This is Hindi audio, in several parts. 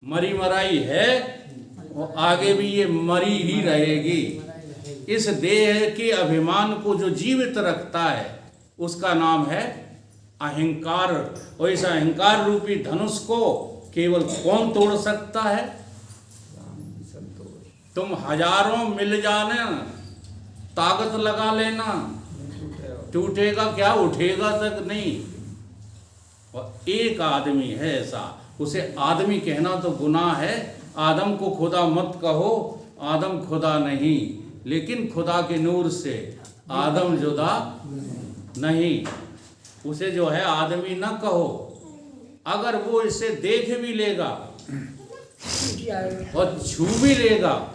मरी मराई है और आगे भी ये मरी ही रहेगी। इस देह के अभिमान को जो जीवित रखता है उसका नाम है अहंकार। और इस अहंकार रूपी धनुष को केवल कौन तोड़ सकता है? तुम हजारों मिल जाने, ताकत लगा लेना, टूटेगा क्या, उठेगा तक नहीं। और एक आदमी है ऐसा, उसे आदमी कहना तो गुनाह है। आदम को खुदा मत कहो, आदम खुदा नहीं, लेकिन खुदा के नूर से आदम जुदा नहीं। उसे जो है आदमी न कहो। अगर वो इसे देख भी लेगा और छू भी लेगा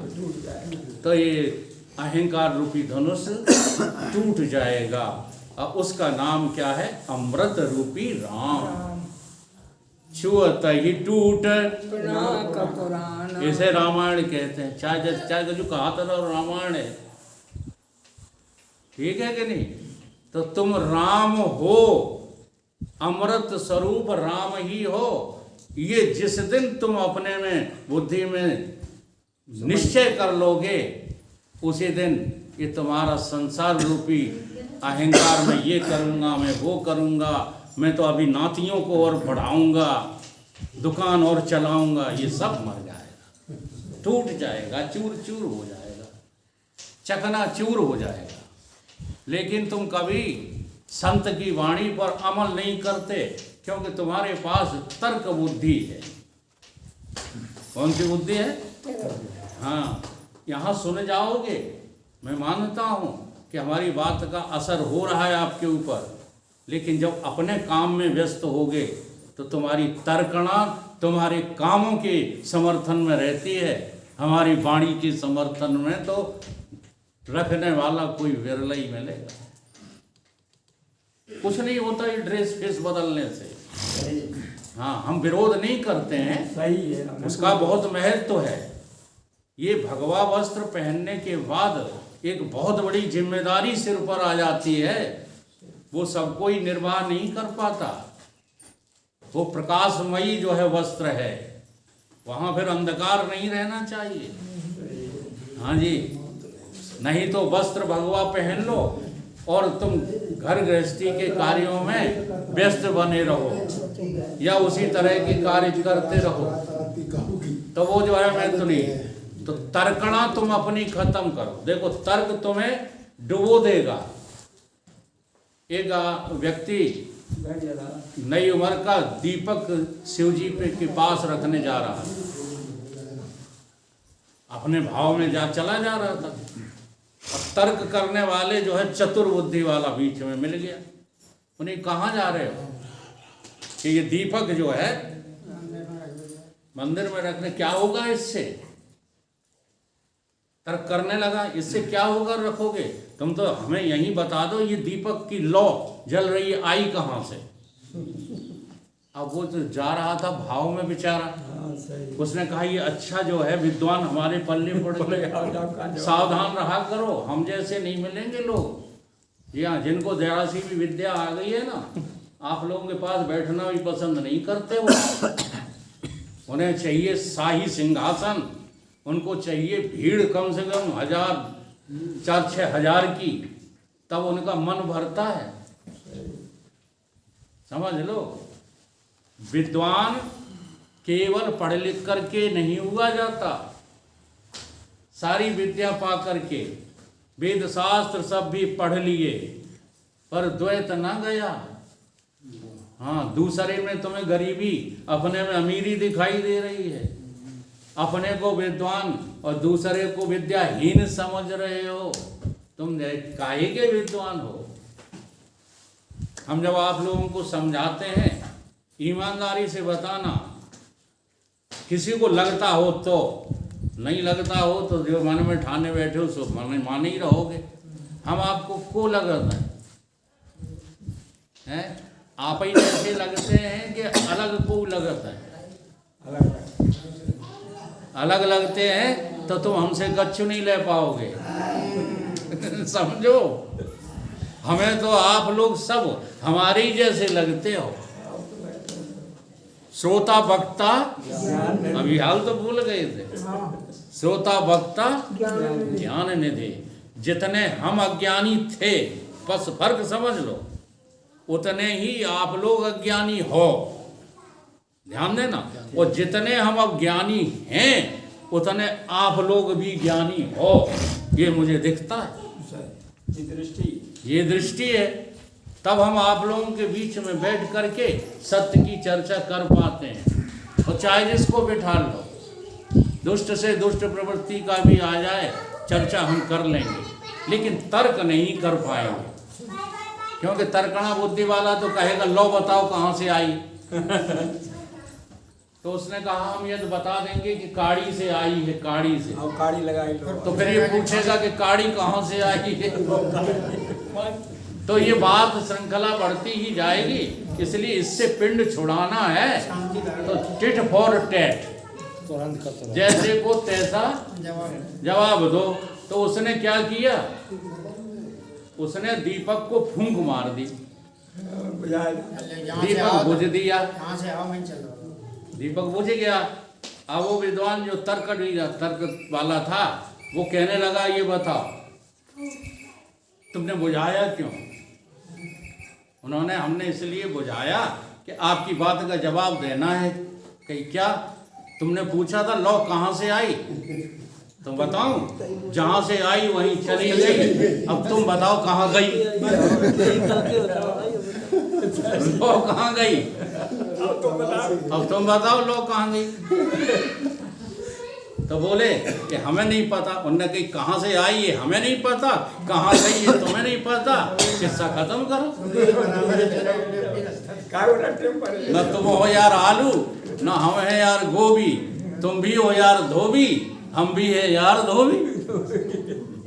तो ये अहंकार रूपी धनुष टूट जाएगा। और उसका नाम क्या है? अमृत रूपी राम। छुअत ही टूट इसे रामायण कहते हैं। चाहे जो कहा था रामायण है, ठीक है कि नहीं? तो तुम राम हो, अमृत स्वरूप राम ही हो। ये जिस दिन तुम अपने में बुद्धि में निश्चय कर लोगे, उसी दिन ये तुम्हारा संसार रूपी अहंकार, में ये करूँगा, मैं वो करूँगा, मैं तो अभी नातियों को और बढ़ाऊँगा, दुकान और चलाऊँगा, ये सब मर जाएगा, टूट जाएगा, चूर चूर हो जाएगा, चकनाचूर हो जाएगा। लेकिन तुम कभी संत की वाणी पर अमल नहीं करते, क्योंकि तुम्हारे पास तर्क बुद्धि है। कौन सी बुद्धि है? हाँ, यहाँ सुन जाओगे, मैं मानता हूँ कि हमारी बात का असर हो रहा है आपके ऊपर, लेकिन जब अपने काम में व्यस्त होगे तो तुम्हारी तर्कणा तुम्हारे कामों के समर्थन में रहती है, हमारी वाणी के समर्थन में तो रखने वाला कोई विरला ही मिलेगा। कुछ नहीं होता ये ड्रेस फेस बदलने से। हाँ, हम विरोध नहीं करते हैं, सही है, उसका बहुत महत्व है। ये भगवा वस्त्र पहनने के बाद एक बहुत बड़ी जिम्मेदारी सिर पर आ जाती है। वो सब कोई निर्वाह नहीं कर पाता। वो प्रकाशमयी जो है वस्त्र है, वहाँ फिर अंधकार नहीं रहना चाहिए। हाँ जी, नहीं तो वस्त्र भगवा पहन लो और तुम घर गृहस्थी के कार्यों में व्यस्त बने रहो या उसी तरह के कार्य करते रहो, तो वो जो है मैं तो नहीं। तो तर्कणा तुम अपनी खत्म करो। देखो, तर्क तुम्हें डुबो देगा। एक व्यक्ति नई उम्र का दीपक शिवजी के पास रखने जा रहा था, अपने भाव में चला जा रहा था। और तर्क करने वाले जो है चतुर्बुद्धि वाला बीच में मिल गया। उन्हें कहाँ जा रहे हो? कि ये दीपक जो है मंदिर में रखने, क्या होगा इससे? तर्क करने लगा, इससे क्या होगा रखोगे? तुम तो हमें यही बता दो, ये दीपक की लौ जल रही है, आई कहाँ से? अब वो तो जा रहा था भाव में बेचारा, उसने कहा ये अच्छा जो है विद्वान हमारे पल्ले पड़ गए, सावधान रहा करो, हम जैसे नहीं मिलेंगे लोग। यहाँ जिनको जरा सी भी विद्या आ गई है ना, आप लोगों के पास बैठना भी पसंद नहीं करते हो। उन्हें चाहिए शाही सिंहासन, उनको चाहिए भीड़ कम से कम 1000-4-6 की, तब उनका मन भरता है। समझ लो, विद्वान केवल पढ़ लिख करके नहीं हुआ जाता। सारी विद्या पा करके, वेद शास्त्र सब भी पढ़ लिए, पर द्वैत ना गया। हाँ, दूसरे में तुम्हें गरीबी, अपने में अमीरी दिखाई दे रही है। अपने को विद्वान और दूसरे को विद्याहीन समझ रहे हो। तुम काहे के विद्वान हो? हम जब आप लोगों को समझाते हैं, ईमानदारी से बताना। किसी को लगता हो तो, नहीं लगता हो तो जो मन में ठाने बैठे हो सो मान ही रहोगे। हम आपको को लगता है? आप ही ऐसे लगते हैं कि अलग को लगता है? अलग लगते हैं तो तुम हमसे गच्छु नहीं ले पाओगे। समझो, हमें तो आप लोग सब हमारे ही जैसे लगते हो। श्रोता वक्ता, अभी हाल तो भूल गए थे। श्रोता वक्ता ज्ञान निधि। जितने हम अज्ञानी थे, बस फर्क समझ लो, उतने ही आप लोग अज्ञानी हो, ध्यान देना। और जितने हम अज्ञानी हैं, उतने आप लोग भी ज्ञानी हो, ये मुझे दिखता है। ये दृष्टि है, तब हम आप लोगों के बीच में बैठ करके सत्य की चर्चा कर पाते हैं। और चाहे जिसको बिठा लो, दुष्ट से दुष्ट प्रवृत्ति का भी आ जाए, चर्चा हम कर लेंगे, लेकिन तर्क नहीं कर पाएंगे, क्योंकि तर्कणा बुद्धि वाला तो कहेगा लो बताओ कहाँ से आई। तो उसने कहा हम यदि बता देंगे कि काड़ी से आई है, काड़ी से, काड़ी लगाई तो फिर ये पूछेगा कि काड़ी कहाँ से आई है। तो ये बात श्रृंखला बढ़ती ही जाएगी, इसलिए इससे पिंड छुड़ाना है तो टिट फॉर टैट, जैसे को तैसा जवाब दो। तो उसने क्या किया, उसने दीपक को फूंक मार दी, दीपक बुझ दिया, दीपक बुझ गया। अब वो विद्वान जो तर्क वाला था, वो कहने लगा ये बताओ तुमने बुझाया क्यों? उन्होंने हमने इसलिए बुझाया कि आपकी बात का जवाब देना है। कही क्या? तुमने पूछा था लौ कहाँ से आई, तो बताऊं जहाँ से आई वहीं चली गई। अब तुम बताओ कहाँ गई, लो कहाँ गई, अब तुम बताओ लो कहाँ गई। तो बोले कि हमें नहीं पता। उन्होंने कही कहाँ से आई है हमें नहीं पता, कहाँ गई है तुम्हें नहीं पता, किस्सा खत्म करो। न तुम हो यार आलू, न हम है यार गोभी, तुम भी हो यार धोबी, हम भी है यार धोबी।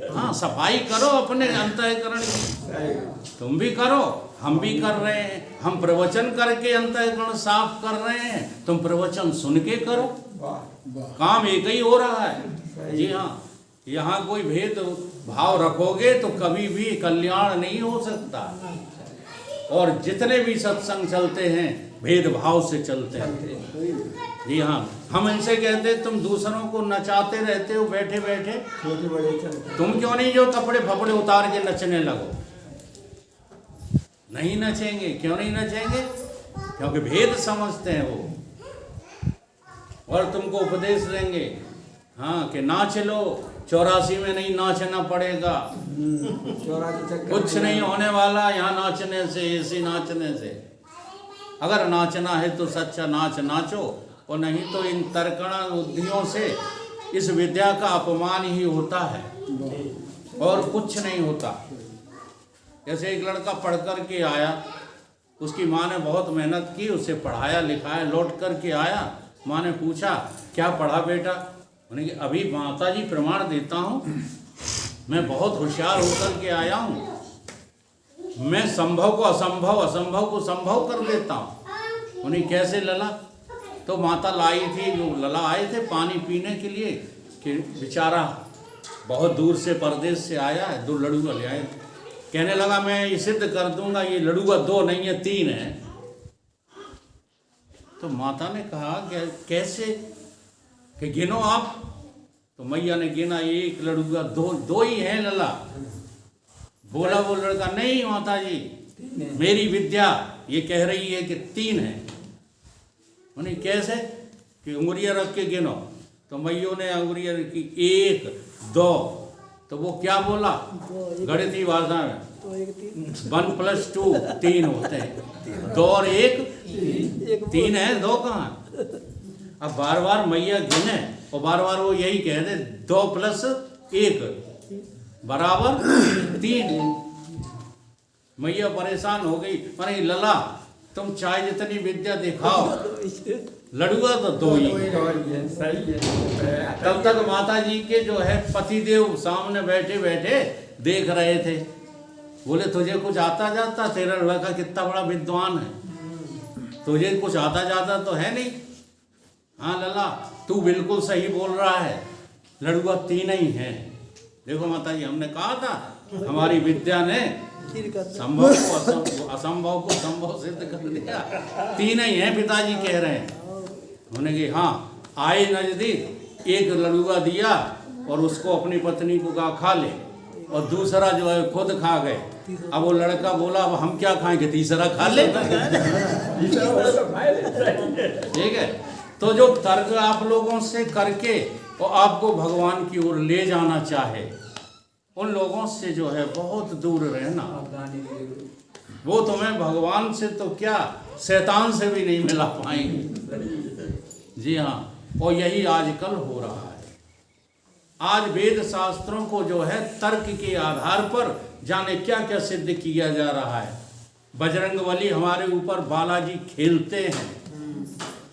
हाँ, सफाई करो अपने अंतःकरण की, तुम भी करो हम भी कर रहे हैं। हम प्रवचन करके अंतःकरण साफ कर रहे हैं, तुम प्रवचन सुन के करो, काम एक ही हो रहा है। जी हाँ, यहाँ कोई भेद भाव रखोगे तो कभी भी कल्याण नहीं हो सकता। और जितने भी सत्संग चलते हैं भेदभाव से चलते हैं। जी हाँ, हम इनसे कहते तुम दूसरों को नचाते रहते हो बैठे बैठे, तुम क्यों नहीं जो कपड़े फपड़े उतार के नचने लगो? नहीं नचेंगे, क्यों नहीं नचेंगे? क्योंकि भेद समझते हैं वो, और तुमको उपदेश देंगे हाँ कि नाच लो, 84 में नहीं नाचना पड़ेगा, कुछ नहीं होने वाला यहाँ नाचने से, इसी नाचने से। अगर नाचना है तो सच्चा नाच नाचो, और नहीं तो इन तर्कणा बुद्धियों से इस विद्या का अपमान ही होता है और कुछ नहीं होता। जैसे एक लड़का पढ़ कर के आया, उसकी माँ ने बहुत मेहनत की, उसे पढ़ाया लिखाया, लौट कर के आया, माँ ने पूछा क्या पढ़ा बेटा? उन्हें कि अभी माता जी प्रमाण देता हूँ, मैं बहुत होशियार होकर के आया हूँ, मैं संभव को असंभव, असंभव को संभव कर देता हूँ। उन्हें कैसे लला? तो माता लाई थी, जो लला आए थे पानी पीने के लिए, कि बेचारा बहुत दूर से परदेश से आया है, 2 लड़ुआ ले आए। कहने लगा मैं ये सिद्ध कर दूंगा ये लड़ुआ 2 नहीं है 3 है। तो माता ने कहा कैसे, कि गिनो आप। तो मैया ने गिना, 1 लड़ुआ 2 ही है लला। बोला वो लड़का नहीं माता जी, मेरी विद्या ये कह रही है कि 3 है। उन्हें कैसे? कि उंगलियां रख के गिनो। तो मैयों ने उंगलियां रखी 1 2, तो वो क्या बोला गणितीय भाषा में, 1 + 2 3 होते हैं, 2 और 1 3 है, 2 कहाँ? अब बार बार मैया गिने और बार बार वो यही कह दे 2 + 1 = 3। मैया परेशान हो गई, अरे लला तुम चाहे जितनी विद्या दिखाओ, लड़ुआ तो 2 ही। तब तक माता जी के जो है पतिदेव सामने बैठे बैठे देख रहे थे। बोले तुझे कुछ आता जाता? तेरा लड़का कितना बड़ा विद्वान है, तुझे कुछ आता जाता तो है नहीं। हाँ लला तू बिल्कुल सही बोल रहा है, लड़ुआ 3 ही है। देखो माता जी हमने कहा था हमारी विद्या ने संभव को असंभव को संभव सिद्ध कर दिया। तीन ही हैं, पिताजी कह रहे हैं। उन्होंने कहा हाँ, आए नजदीक, एक लड़ुआ दिया और उसको अपनी पत्नी को कहा खा ले, और दूसरा जो है खुद खा गए। अब वो लड़का बोला अब हम क्या खाएंगे, तीसरा खा ले। ठीक है, तो जो तर्क आप लोगों से करके और आपको भगवान की ओर ले जाना चाहे, उन लोगों से जो है बहुत दूर रहना। वो तुम्हें भगवान से तो क्या, शैतान से भी नहीं मिला पाएंगे। जी हाँ, और यही आजकल हो रहा है। आज वेद शास्त्रों को जो है तर्क के आधार पर जाने क्या क्या सिद्ध किया जा रहा है। बजरंगबली हमारे ऊपर बालाजी खेलते हैं,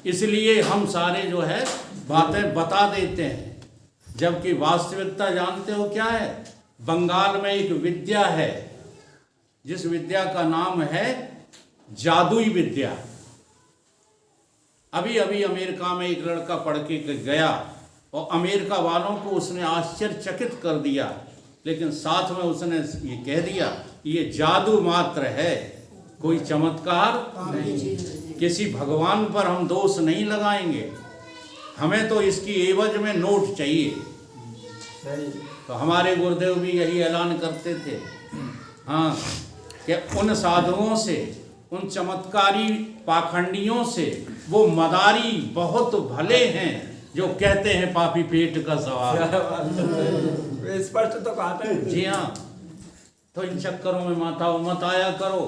इसलिए हम सारे जो है बातें बता देते हैं, जबकि वास्तविकता जानते हो क्या है। बंगाल में एक विद्या है, जिस विद्या का नाम है जादुई विद्या। अभी अभी अमेरिका में एक लड़का पढ़ के गया और अमेरिका वालों को उसने आश्चर्यचकित कर दिया, लेकिन साथ में उसने ये कह दिया ये जादू मात्र है, कोई चमत्कार नहीं। किसी भगवान पर हम दोष नहीं लगाएंगे, हमें तो इसकी एवज में नोट चाहिए। तो हमारे गुरुदेव भी यही ऐलान करते थे, हाँ, कि उन साधुओं से, उन चमत्कारी पाखंडियों से वो मदारी बहुत भले हैं जो कहते हैं पापी पेट का सवाल। स्पष्ट तो कहते हैं। जी हाँ, तो इन चक्करों में मत आया करो।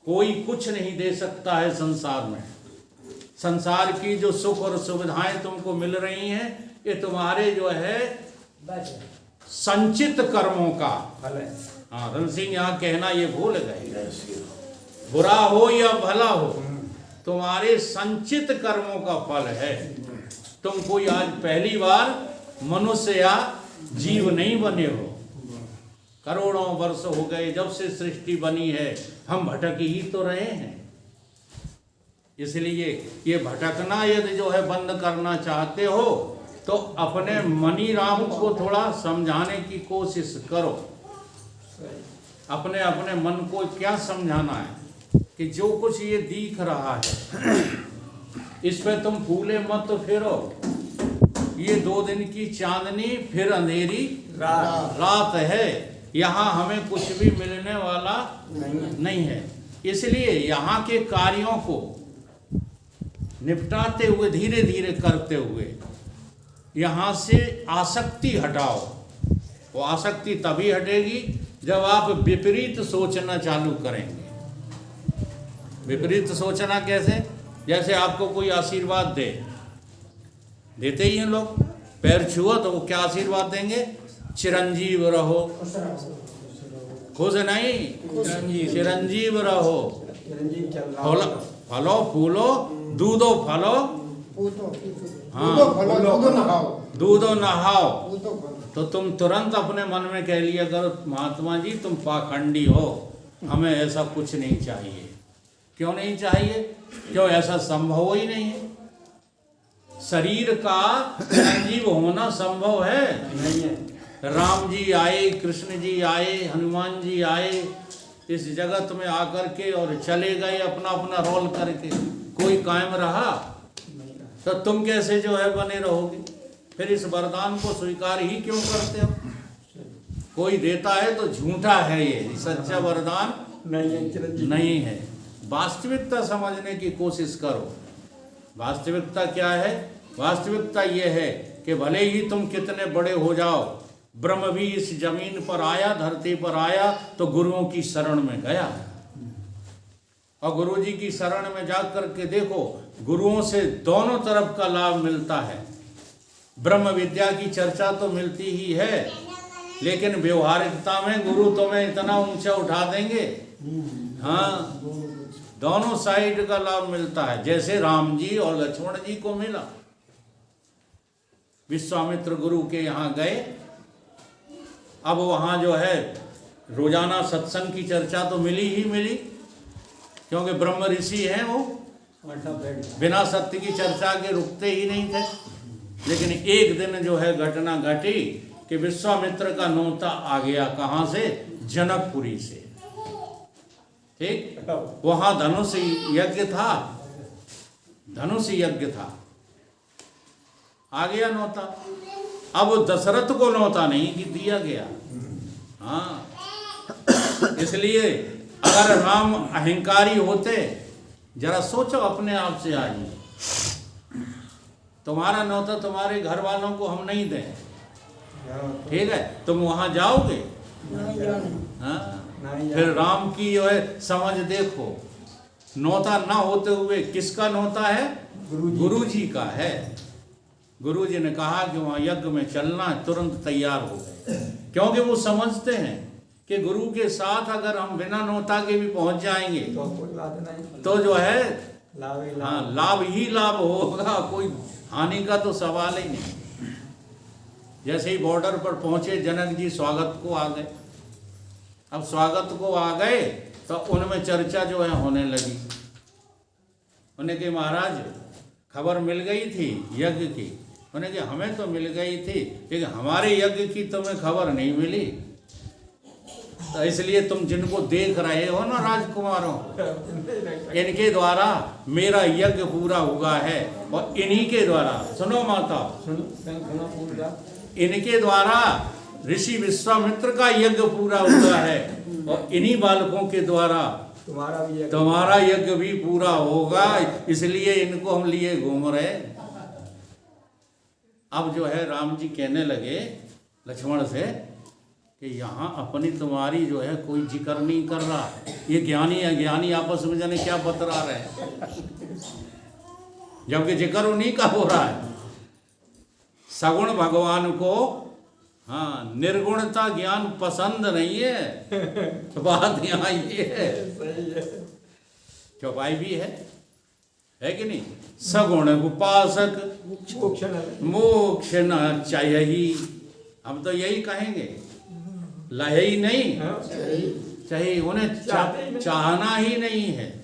कोई कुछ नहीं दे सकता है संसार में। संसार की जो सुख और सुविधाएं तुमको मिल रही हैं, ये तुम्हारे जो है संचित कर्मों का फल है। हाँ, रण सिंह यहाँ कहना ये भूल गए, बुरा हो या भला हो, तुम्हारे संचित कर्मों का फल है। तुम कोई आज पहली बार मनुष्य या जीव नहीं बने हो। करोड़ों वर्ष हो गए जब से सृष्टि बनी है, हम भटक ही तो रहे हैं। इसलिए ये भटकना यदि जो है बंद करना चाहते हो तो अपने मनी राम को थोड़ा समझाने की कोशिश करो। अपने अपने मन को क्या समझाना है कि जो कुछ ये दिख रहा है इस पे तुम फूले मत फिरो। ये 2 दिन की चांदनी फिर अंधेरी रात है, यहाँ हमें कुछ भी मिलने वाला नहीं है। इसलिए यहाँ के कार्यों को निपटाते हुए, धीरे धीरे करते हुए यहाँ से आसक्ति हटाओ। वो आसक्ति तभी हटेगी जब आप विपरीत सोचना चालू करेंगे। विपरीत सोचना कैसे? जैसे आपको कोई आशीर्वाद देते ही हैं लोग, पैर छुओ तो वो क्या आशीर्वाद देंगे? चिरंजीव रहो, खुश नहीं, चिरंजीव रहो, फलो फूलो दूधो फलो, हाँ, दूधो नहाओ। तो तुम तुरंत अपने मन में कह लिया करो महात्मा जी तुम पाखंडी हो, हमें ऐसा कुछ नहीं चाहिए। क्यों नहीं चाहिए? क्यों ऐसा संभव ही नहीं है। शरीर का चिरंजीव होना संभव है? नहीं है। राम जी आए, कृष्ण जी आए, हनुमान जी आए इस जगत में आकर के और चले गए अपना अपना रोल करके, कोई कायम रहा? तो तुम कैसे जो है बने रहोगे? फिर इस वरदान को स्वीकार ही क्यों करते हो? कोई देता है तो झूठा है, ये सच्चा वरदान नहीं है। वास्तविकता समझने की कोशिश करो। वास्तविकता क्या है? वास्तविकता ये है कि भले ही तुम कितने बड़े हो जाओ, ब्रह्म भी इस जमीन पर आया, धरती पर आया तो गुरुओं की शरण में गया, और गुरु जी की शरण में जा कर के देखो गुरुओं से दोनों तरफ का लाभ मिलता है। ब्रह्म विद्या की चर्चा तो मिलती ही है, लेकिन व्यवहारिकता में गुरु तुम्हें इतना ऊंचा उठा देंगे, हाँ, दोनों साइड का लाभ मिलता है। जैसे राम जी और लक्ष्मण जी को मिला। विश्वामित्र गुरु के यहाँ गए, अब वहाँ जो है रोजाना सत्संग की चर्चा तो मिली ही मिली, क्योंकि ब्रह्म ऋषि हैं वो, बिना सत्य की चर्चा के रुकते ही नहीं थे। लेकिन एक दिन जो है घटना घटी कि विश्वामित्र का नोता आ गया, कहाँ से? जनकपुरी से। ठीक, वहां धनुष यज्ञ था, धनुष यज्ञ था, आ गया न्योता। अब दशरथ को न्योता नहीं दिया गया। हाँ, इसलिए अगर राम अहंकारी होते, जरा सोचो अपने आप से आज, तुम्हारा न्योता तुम्हारे घर वालों को हम नहीं दें, ठीक है, तुम वहां जाओगे? हाँ, फिर राम की जो है समझ देखो, न्योता ना होते हुए किसका न्योता है? गुरु जी का है। गुरु जी ने कहा कि वहाँ यज्ञ में चलना है, तुरंत तैयार हो गए, क्योंकि वो समझते हैं कि गुरु के साथ अगर हम बिना न्योता के भी पहुंच जाएंगे तो जो है हाँ लाभ ही लाभ होगा, कोई हानि का तो सवाल ही नहीं। जैसे ही बॉर्डर पर पहुंचे जनक जी स्वागत को आ गए। अब स्वागत को आ गए तो उनमें चर्चा जो है होने लगी। उन्हें कि महाराज खबर मिल गई थी यज्ञ की। उन्हें कि हमें तो मिल गई थी, लेकिन हमारे यज्ञ की तुम्हें खबर नहीं मिली। तो इसलिए तुम जिनको देख रहे हो ना राजकुमारों, इनके द्वारा मेरा यज्ञ पूरा हुआ है, और इन्हीं के द्वारा, सुनो माता, इनके द्वारा ऋषि विश्वामित्र का यज्ञ पूरा हुआ है, और इन्हीं बालकों के द्वारा तुम्हारा यज्ञ भी पूरा होगा, इसलिए इनको हम लिए घूम रहे। अब जो है राम जी कहने लगे लक्ष्मण से कि यहाँ अपनी तुम्हारी जो है कोई जिक्र नहीं कर रहा, ये ज्ञानी अज्ञानी आपस में जाने क्या बतरा रहे हैं, जबकि जिक्र उन्हीं का हो रहा है। सगुण भगवान को हाँ निर्गुणता ज्ञान पसंद नहीं है, बात यहाँ ये है, चौपाई भी है कि नहीं? सगुण उपासक मोक्ष न चाहिए, हम तो यही कहेंगे, लहे ही नहीं चाहिए, उन्हें चाहना ही नहीं है।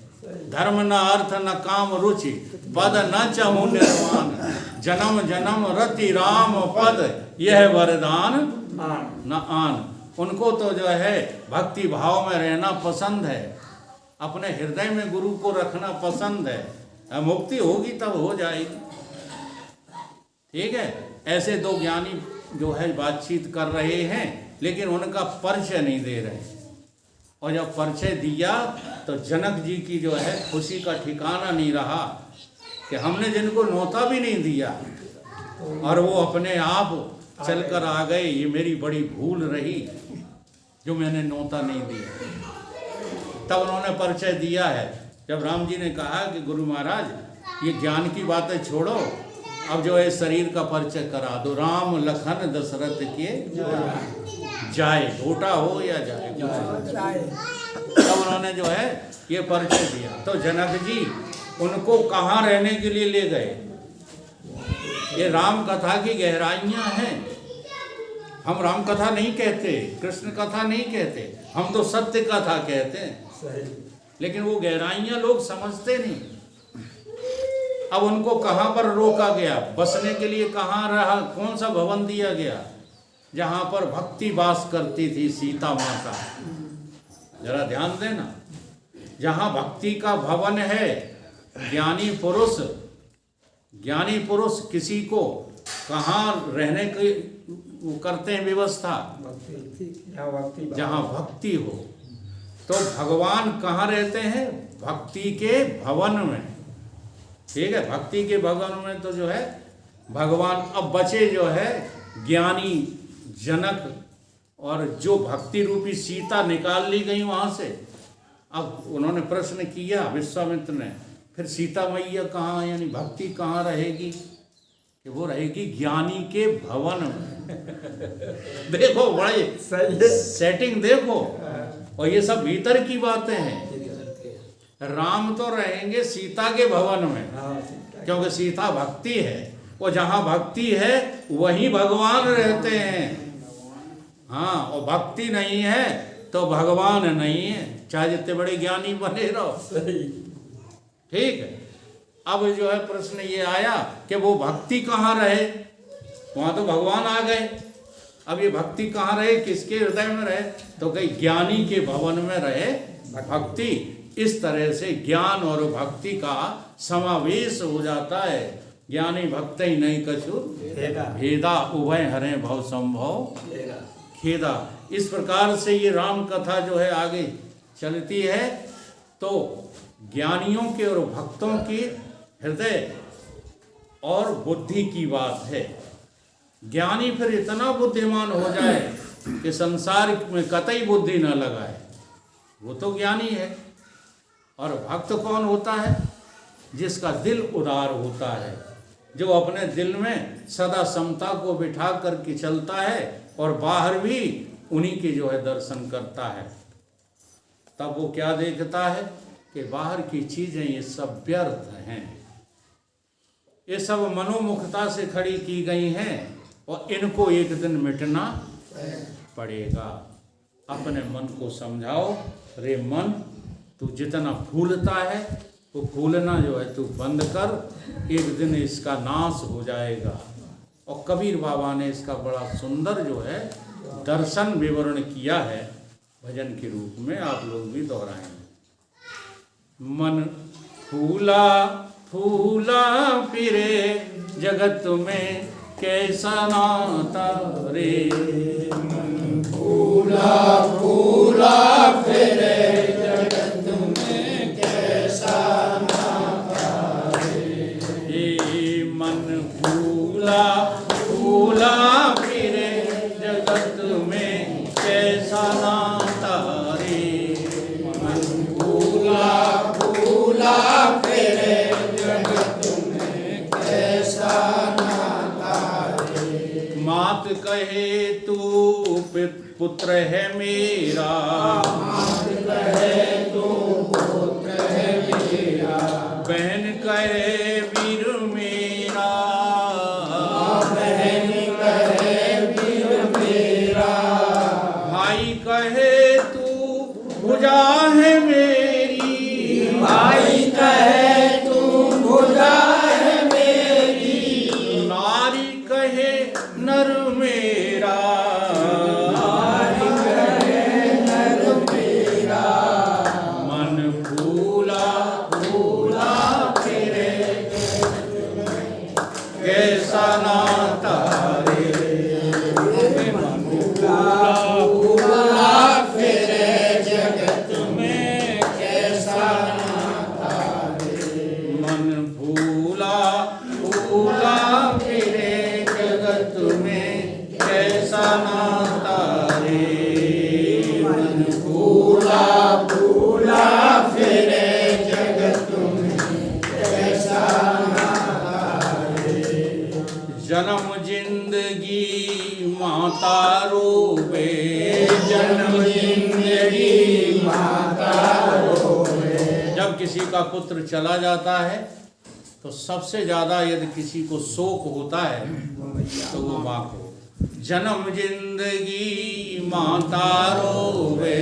धर्म न अर्थ न काम रुचि, पद न चाहूं निर्वाण, जन्म जन्म रति राम पद, यह वरदान न आन। उनको तो जो है भक्ति भाव में रहना पसंद है, अपने हृदय में गुरु को रखना पसंद है। मुक्ति होगी तब हो जाएगी, ठीक है। ऐसे दो ज्ञानी जो है बातचीत कर रहे हैं, लेकिन उनका परिचय नहीं दे रहे। और जब परिचय दिया तो जनक जी की जो है खुशी का ठिकाना नहीं रहा कि हमने जिनको न्योता भी नहीं दिया और वो अपने आप चलकर आ गए, ये मेरी बड़ी भूल रही जो मैंने न्योता नहीं दिया। तब उन्होंने परिचय दिया है। जब राम जी ने कहा कि गुरु महाराज ये ज्ञान की बातें छोड़ो, अब जो है शरीर का परिचय करा दो। राम लखन दशरथ के जाए, छोटा हो या जाए। तब उन्होंने जो है ये परिचय दिया। तो जनक जी उनको कहाँ रहने के लिए ले गए? ये राम कथा की गहराइयाँ हैं। हम राम कथा नहीं कहते, कृष्ण कथा नहीं कहते, हम तो सत्य कथा कहते हैं, लेकिन वो गहराइयाँ लोग समझते नहीं। अब उनको कहाँ पर रोका गया? बसने के लिए कहाँ रहा? कौन सा भवन दिया गया? जहाँ पर भक्ति वास करती थी सीता माता। जरा ध्यान देना, जहाँ भक्ति का भवन है, ज्ञानी पुरुष किसी को कहाँ रहने की वो करते हैं व्यवस्था? जहाँ भक्ति हो। तो भगवान कहाँ रहते हैं? भक्ति के भवन में, ठीक है। भक्ति के भवन में तो जो है भगवान। अब बचे जो है ज्ञानी जनक, और जो भक्ति रूपी सीता निकाल ली गई वहाँ से। अब उन्होंने प्रश्न किया विश्वामित्र ने, फिर सीता मैया कहाँ, यानी भक्ति कहाँ रहेगी? कि वो रहेगी ज्ञानी के भवन में। देखो बड़े सेटिंग देखो, और ये सब भीतर की बातें हैं। राम तो रहेंगे सीता के भवन में, क्योंकि सीता भक्ति है, और जहाँ भक्ति है वहीं भगवान रहते हैं। हाँ, और भक्ति नहीं है तो भगवान नहीं है, चाहे जितने बड़े ज्ञानी बने रहो, ठीक है। अब जो है प्रश्न ये आया कि वो भक्ति कहाँ रहे? वहाँ तो भगवान आ गए, अब ये भक्ति कहाँ रहे, किसके हृदय में रहे, तो कहीं ज्ञानी के भवन में रहे भक्ति। इस तरह से ज्ञान और भक्ति का समावेश हो जाता है। ज्ञानी भक्त ही नहीं कछु भेदा, उभय हरे भव संभव खेदा। इस प्रकार से ये राम कथा जो है आगे चलती है। तो ज्ञानियों के और भक्तों की हृदय और बुद्धि की बात है। ज्ञानी फिर इतना बुद्धिमान हो जाए कि संसार में कतई बुद्धि न लगाए, वो तो ज्ञानी है। और भक्त कौन होता है, जिसका दिल उदार होता है, जो अपने दिल में सदा समता को बिठा करके चलता है और बाहर भी उन्हीं के जो है दर्शन करता है। तब वो क्या देखता है कि बाहर की चीजें ये सब व्यर्थ हैं, ये सब मनोमुखता से खड़ी की गई हैं और इनको एक दिन मिटना पड़ेगा। अपने मन को समझाओ, रे मन तू जितना फूलता है वो फूलना जो है तू बंद कर, एक दिन इसका नाश हो जाएगा। और कबीर बाबा ने इसका बड़ा सुंदर जो है दर्शन विवरण किया है भजन के रूप में, आप लोग भी दोहराएंगे। मन फूला फूला फिरे जगत में कैसा नाता रे, मन फूला फूला फिरे जगत में कैसा नाता रे। ये मन फूला फूला फिरे जगत में कैसा नाता रे, मन फूला फूला फिरे जगत में कैसा नाता रे। मात कहे तू पुत्र है मेरा, मात कहे तू पुत्र है मेरा, बहन कहे वीर मेरा, बहन कहे वीर मेरा, भाई कहे तू भुजा है मेरी, भाई कहे तू भुजा है मेरी, नारी कहे नर मेरा, नारी कहे नर मेरा। मन फूला फूला फिरे कैसा नाता रे, मन फूला फूला फिरे जगत में कैसा नाता रे। मन फूला फूला फिरे जगत में कैसा नाता रे, मन फूला फूला फिरे जगत में कैसा नाता रे। जन्म जिंदगी माता रोवे, जन्म जिंदगी माता रोवे। जब किसी का पुत्र चला जाता है तो सबसे ज्यादा यदि किसी को शोक होता है तो वो माँ को। जन्म जिंदगी माता रोवे,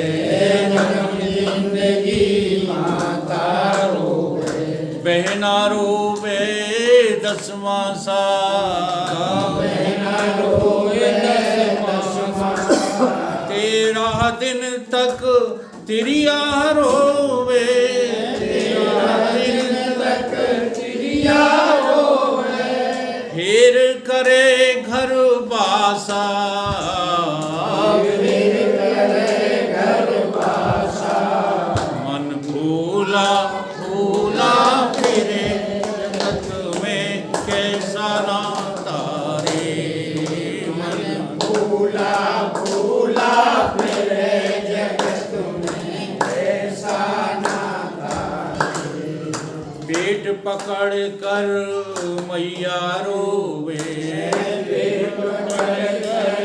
जन्म जिंदगी माता रोवे। बहना रोवे दसवां सा, बहना रोवे दसवां सा। 13 दिन तक तिरिया रोवे, 13 दिन तक चिड़िया रोवे। फिर करे घर बासा, फिर करे घर बासा। मन फूला फूला फिरे जगत में कैसा नाता रे, मन फूला फूला फिरे जगत में कैसा नाता रे। पेट पकड़ कर मैया रोवे, पेट पकड़ कर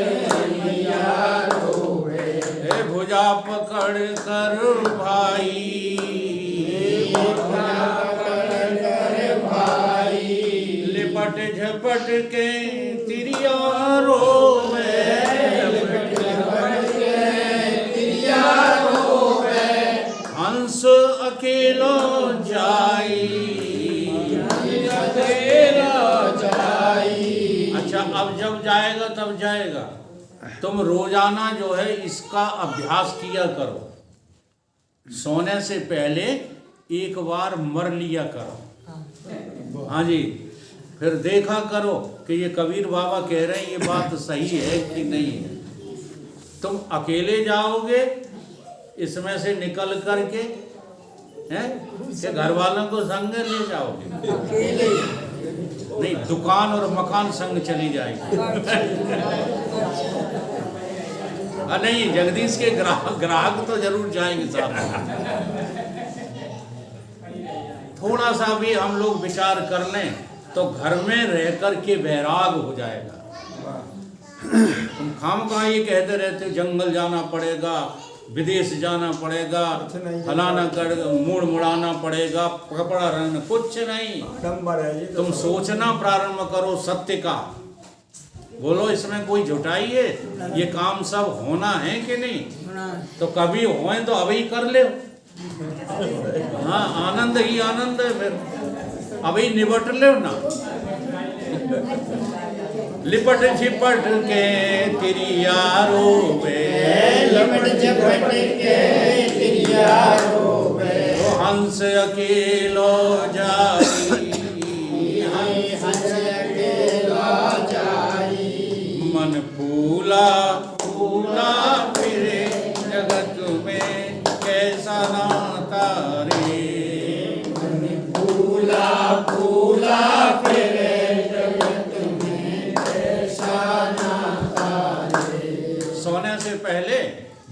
मैया रोवे। हे भुजा पकड़ कर भाई, भुजा पकड़ कर भाई। लिपट झपट के तिरिया रोवे, लिपट झपट के तिरिया रोवे। हंस अकेलो जाई, अकेला जाई। अच्छा अब जब जाएगा तब जाएगा, तुम रोजाना जो है इसका अभ्यास किया करो। सोने से पहले एक बार मर लिया करो। हाँ जी, फिर देखा करो कि ये कबीर बाबा कह रहे हैं ये बात सही है कि नहीं है। तुम अकेले जाओगे इसमें से निकल करके, हैं कि घर वालों को संग ले जाओगे? नहीं, दुकान और मकान संग चली जाएगी। नहीं, जगदीश के ग्राहक तो जरूर जाएंगे साथ। थोड़ा सा भी हम लोग विचार कर लें तो घर में रह कर के वैराग हो जाएगा। तुम खामखा ये कहते रहते जंगल जाना पड़ेगा, विदेश जाना पड़ेगा, फलाना कर मूड मुड़ाना पड़ेगा, कपड़ा रंगना, कुछ नहीं। तुम सोचना प्रारंभ करो सत्य का। बोलो इसमें कोई झुटाई है? ये काम सब होना है कि नहीं? तो कभी होए तो अभी कर ले। हाँ, आनंद ही आनंद है, फिर अभी निबट ले ना। लिपट झिपट के तिरियारो पे, लिपट झपट के तिरियारो पे, हंस अकेलो जाई, हंस अकेलो जाई, मन फूला फूला फिरे जगत में कैसा नाता रे। मन फूला फूला फिरे जगत में कैसा नाता रे। सोने से पहले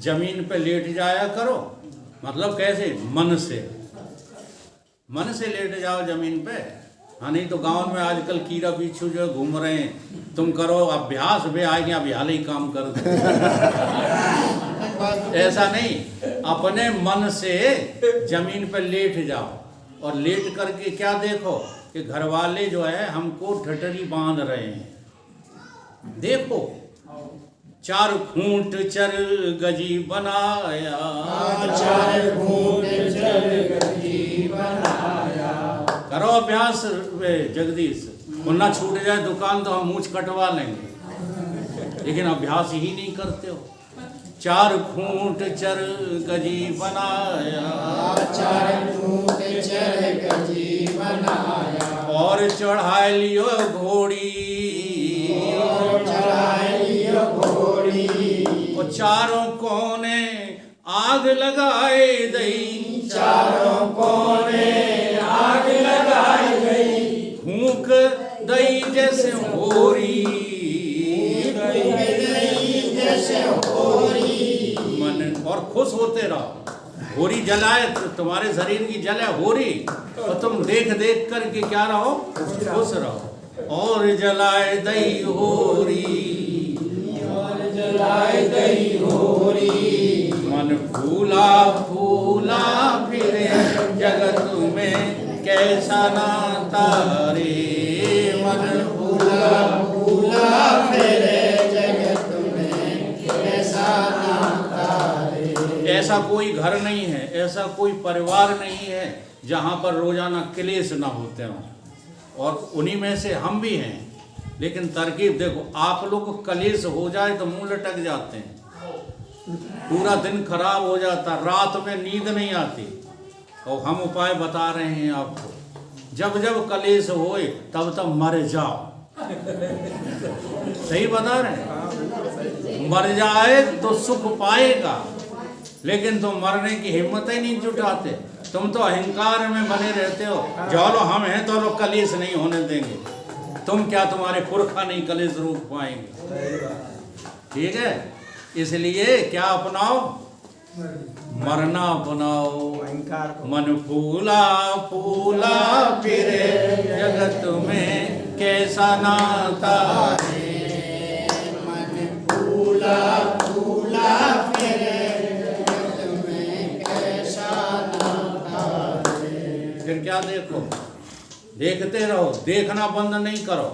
जमीन पे लेट जाया करो। मतलब कैसे? मन से लेट जाओ जमीन पे। हाँ, नहीं तो गांव में आजकल कीड़ा बिच्छू जो घूम रहे हैं, तुम करो अभ्यास, वे आएंगे अभी हाल ही काम कर दो। ऐसा नहीं, अपने मन से जमीन पे लेट जाओ और लेट करके क्या देखो कि घर वाले जो है हमको ठठरी बांध रहे हैं। देखो, 4 खूंट चर गजी बनाया, 4 खूंट चर गजी बनाया। करो अभ्यास जगदीश, वरना छूट जाए दुकान तो हम मूंछ कटवा लेंगे, लेकिन अभ्यास ही नहीं करते हो। 4 खूंट चर गजी बनाया, 4 खूंट चर गजी बनाया, और चढ़ा लियो घोड़ी, और चढ़ा लियो घोड़ी, और चारों कोने आग लगाए दई, चारों कोने आग लगाई गई, फूंक दई जैसे होरी, जैसे होरी। मन और खुश होते रहो। होरी जलाए तो तुम्हारे शरीर की जले होरी, और तुम देख देख करके क्या रहो? खुश रहो। और जलाए दई होरी, और जलाए दई होरी, मन फूला फूला फिरे जगत में कैसा नाता रे। मन फूला फूला फिरे जगत में कैसा नाता रे। ऐसा कोई घर नहीं है, ऐसा कोई परिवार नहीं है जहाँ पर रोजाना क्लेश ना होते हों, और उन्हीं में से हम भी हैं। लेकिन तरकीब देखो, आप लोग को क्लेश हो जाए तो मुंह लटक जाते हैं, पूरा दिन खराब हो जाता, रात में नींद नहीं आती। और हम उपाय बता रहे हैं आपको, जब जब क्लेश होए तब तब मर जाओ। सही बता रहे हैं? मर जाए तो सुख पाएगा, लेकिन तुम मरने की हिम्मत ही नहीं जुटाते। तुम तो अहंकार में बने रहते हो, चलो हम हैं तो लोग कलेश नहीं होने देंगे। तुम क्या, तुम्हारे पुरखा नहीं कलेश रोक पाएंगे। ठीक है, इसलिए क्या अपनाओ? मरना अपनाओ। मन फूला फूला फिरे जगत में कैसा नाता है। मन फूला फूला फिरे जगत में कैसा नाता है। फिर क्या देखो? देखते रहो, देखना बंद नहीं करो।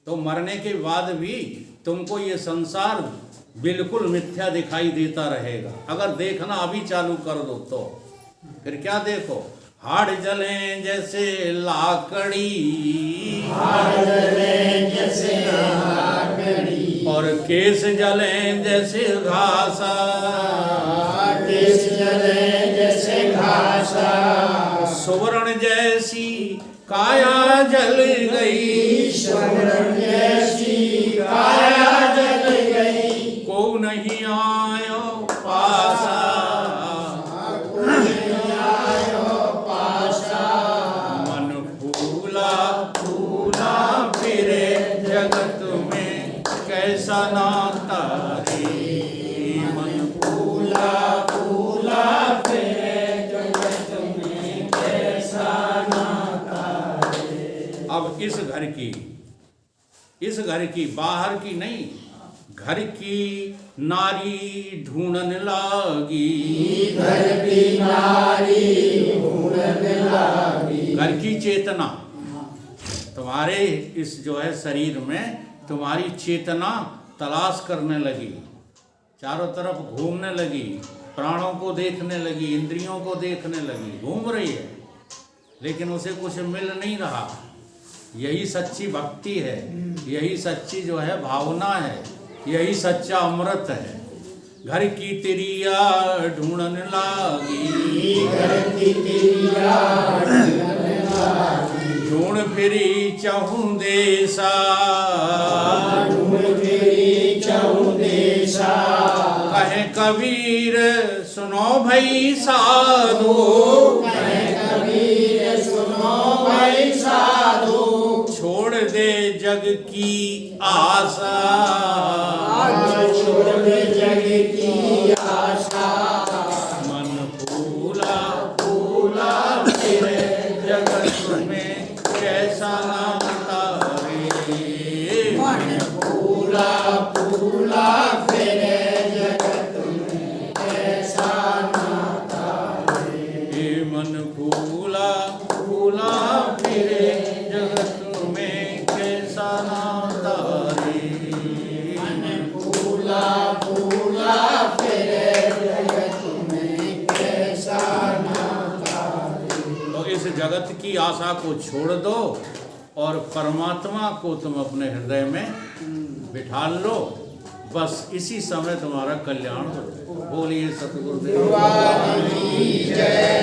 तो मरने के बाद भी तुमको ये संसार बिल्कुल मिथ्या दिखाई देता रहेगा। अगर देखना अभी चालू कर दो तो फिर क्या देखो? हाड़ जले जैसे लाकड़ी, हाड़ जले जैसे लाकड़ी, और केस जलें जैसे घासा, केस जले जैसे घासा, सुवर्ण जैसी काया जल गई, स्वर्ण जैसी काया जल गई, को नहीं आयो पासा, मन फूला फूला फिरे जगत में कैसा नाता रे, मन फूला फूला फिरे जगत में कैसा नाता रे। अब इस घर की बाहर की नहीं, घर की नारी ढूंढन लागी, घर की नारी ढूंढन लागी, घर की चेतना तुम्हारे इस जो है शरीर में तुम्हारी चेतना तलाश करने लगी, चारों तरफ घूमने लगी, प्राणों को देखने लगी, इंद्रियों को देखने लगी, घूम रही है, लेकिन उसे कुछ मिल नहीं रहा। यही सच्ची भक्ति है, यही सच्ची जो है भावना है, यही सच्चा अमृत है। घर की तिरिया ढूंढन लागी, घर की तिरिया ढूंढन लागी, ढूंढ फिरी चहु देसा, ढूंढ फिरी चहु देसा, कहे कबीर सुनो भई साधु, कहे कबीर सुनो भाई साधु, छोड़ दे जग की आशा, छोड़ दे जग की आशा, मन फूला फूला फिरे जगत में कैसा नाता रे, मन फूला फूला फिरे जगत में कैसा नाता रे, हे मन फूला फूला फिरे जगत में कैसा नाता रे, मन फूला फूला फिरे जगत में कैसा नाता रे। तो इस जगत की आशा को छोड़ दो और परमात्मा को तुम अपने हृदय में बिठा लो, बस इसी समय तुम्हारा कल्याण हो जाए। बोलिए सतगुरुदेव भगवान की जय।